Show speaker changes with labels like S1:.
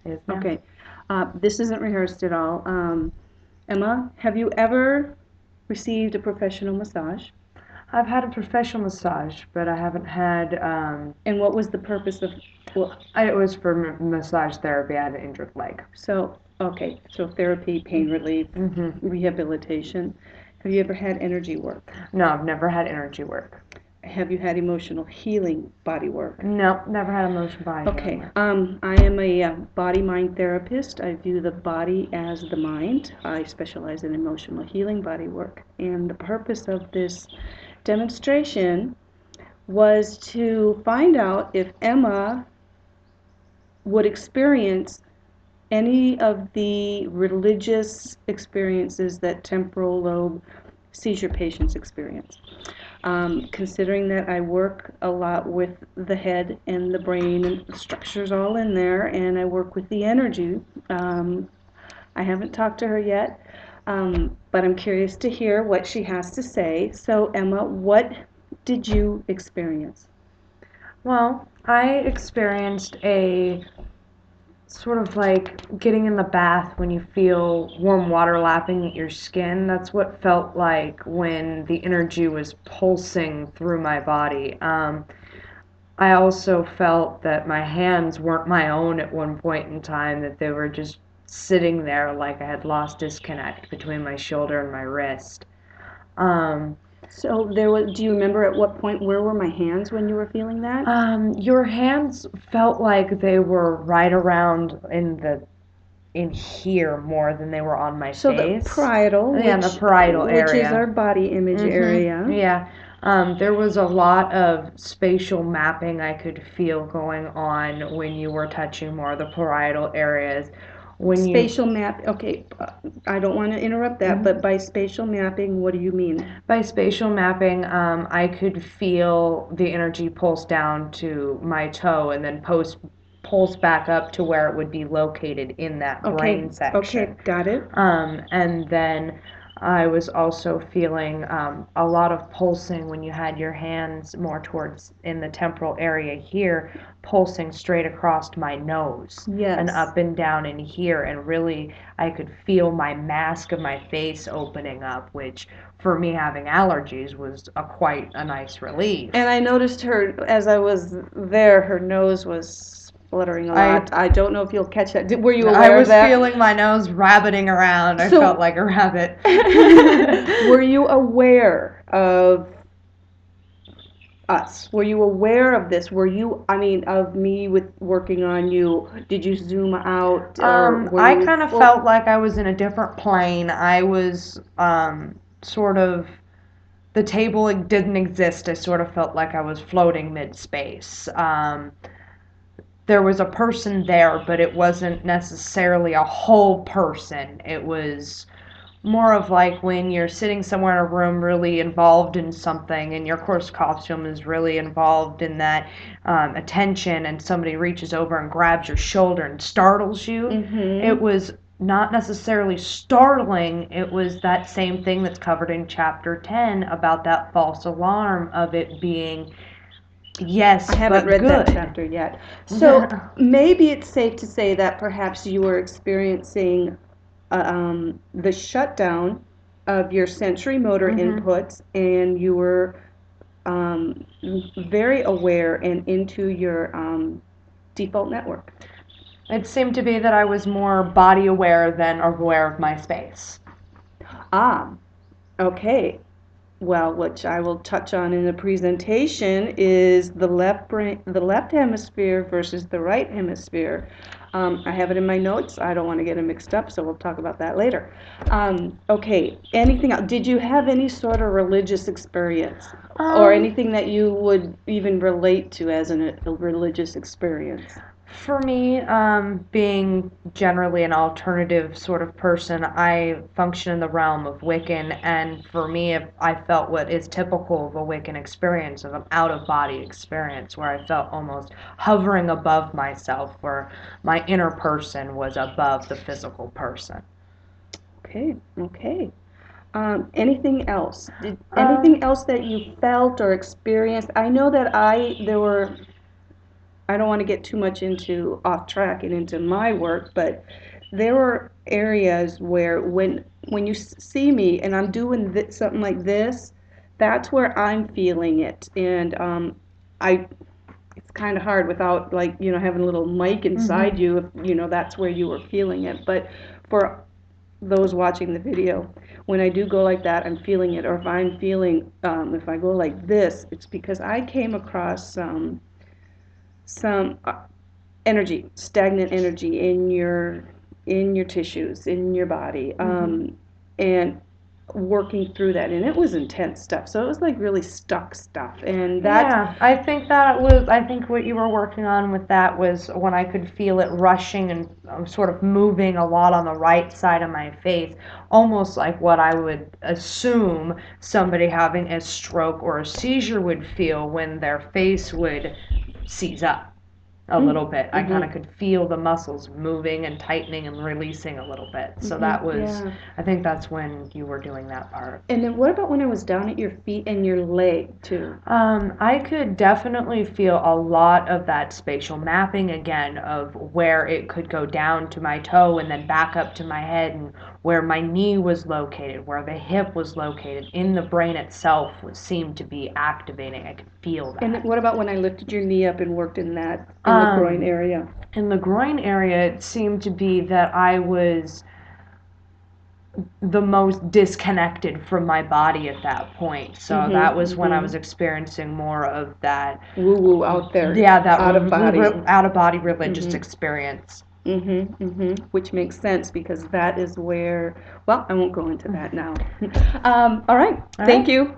S1: Yes, ma'am.
S2: Okay. This isn't rehearsed at all. Emma, have you ever received a professional massage?
S1: I've had a professional massage, but I haven't had.
S2: And what was the purpose of, well,
S1: It was for massage therapy. I had an injured leg.
S2: so therapy, pain relief,
S1: Hmm.
S2: rehabilitation. Have you ever had energy work?
S1: No, I've never had energy work.
S2: Have you had emotional healing body work?
S1: No, never had emotion body healing
S2: Okay,
S1: work.
S2: I am a body mind therapist. I view the body as the mind. I specialize in emotional healing body work. And the purpose of this demonstration was to find out if Emma would experience any of the religious experiences that temporal lobe seizure patients experience. Considering that I work a lot with the head and the brain and the structures all in there, and I work with the energy. I haven't talked to her yet, but I'm curious to hear what she has to say. So, Emma, what did you experience?
S1: Well, I experienced a sort of like getting in the bath when you feel warm water lapping at your skin. That's what felt like when the energy was pulsing through my body. I also felt that my hands weren't my own at one point in time, that they were just sitting there like I had lost disconnect between my shoulder and my wrist. Um,
S2: So, there was. Do you remember at what point? Where were my hands when you were feeling that?
S1: your hands felt like they were right around in here more than they were on my
S2: So the
S1: face.
S2: parietal,
S1: Yeah, in the parietal
S2: which is our
S1: area.
S2: body image area.
S1: Yeah. There was a lot of spatial mapping I could feel going on when you were touching more of the parietal areas. When you
S2: Spatial map. Okay, I don't want to interrupt that,
S1: Mhm.
S2: but by spatial mapping, what do you mean?
S1: By spatial mapping, I could feel the energy pulse down to my toe and then pulse back up to where it would be located in that
S2: Okay,
S1: brain section.
S2: okay, got it.
S1: And then I was also feeling a lot of pulsing when you had your hands more towards in the temporal area here, pulsing straight across my nose and
S2: Yes.
S1: up and down in here. And really, I could feel my mask of my face opening up, which for me having allergies was quite a nice relief.
S2: And I noticed her as I was there, her nose was fluttering a
S1: I
S2: lot. I don't know if you'll catch that. Were you
S1: I
S2: aware of
S1: was
S2: that?
S1: feeling my nose rabbiting around. I felt
S2: So,
S1: like a rabbit.
S2: were you aware of us? Were you aware of this? Were you, I mean, of me with working on you? Did you zoom out or were
S1: I
S2: you
S1: kind of
S2: full?
S1: felt like I was in a different plane. I was sort of the table didn't exist. I sort of felt like I was floating mid space. There was a person there, but it wasn't necessarily a whole person. It was more of like when you're sitting somewhere in a room really involved in something and your course costume is really involved in that attention and somebody reaches over and grabs your shoulder and startles you. It
S2: Mm-hmm.
S1: was not necessarily startling, it was that same thing that's covered in chapter 10 about that false alarm of it being
S2: I
S1: yes
S2: haven't
S1: but
S2: read that
S1: good.
S2: chapter yet. So maybe it's safe to say that perhaps you were experiencing the shutdown of your sensory motor
S1: Hmm.
S2: inputs and you were um, very aware and into your default network.
S1: It seemed to be that I was more body aware than aware of my space.
S2: Ah, okay. Well, which I will touch on in the presentation is the left hemisphere versus the right hemisphere. I have it in my notes. I don't want to get them mixed up, so we'll talk about that later. Okay, anything else? Did you have any sort of religious experience or
S1: Um,
S2: anything that you would even relate to as a religious experience?
S1: For me, being generally an alternative sort of person, I function in the realm of Wiccan, and for me, I felt what is typical of a Wiccan experience, of an out of body experience, where I felt almost hovering above myself, where my inner person was above the physical person.
S2: Okay, okay. Anything else? Did
S1: Um,
S2: anything else that you felt or experienced? I know that I there were I don't want to get too much into off track and into my work, but there were areas where when you see me and I'm doing something like this, that's where I'm feeling it, and I it's kind of hard without, like, having a little mic inside
S1: Mhm.
S2: you, if that's where you were feeling it. But for those watching the video, when I do go like that, I'm feeling it. Or if I'm feeling, if I go like this, it's because I came across some energy, stagnant energy in your tissues, in your body,
S1: Mhm.
S2: and working through that. And it was intense stuff. So it was like really stuck stuff, and that.
S1: Yeah, I think that was, I think what you were working on with that was when I could feel it rushing and sort of moving a lot on the right side of my face, almost like what I would assume somebody having a stroke or a seizure would feel when their face would seize up a little bit. I kind
S2: Mm-hmm.
S1: of could feel the muscles moving and tightening and releasing a little bit. So that was,
S2: Yeah.
S1: I think that's when you were doing that part.
S2: And then what about when I was down at your feet and your leg too?
S1: I could definitely feel a lot of that spatial mapping again of where it could go down to my toe and then back up to my head, and where my knee was located, where the hip was located in the brain itself seemed to be activating. I could feel
S2: And then
S1: that.
S2: what about when I lifted your knee up and worked in that, in the groin
S1: Um,
S2: area?
S1: in the groin area, it seemed to be that I was the most disconnected from my body at that point. So that was when I was experiencing more of that,
S2: Woo woo out there,
S1: yeah, that
S2: out of body.
S1: out of body religious
S2: Mhm.
S1: experience.
S2: Mhm. Mhm. Which makes sense because that is where. Well, I won't go into that now. All right.
S1: All
S2: Thank
S1: right.
S2: you.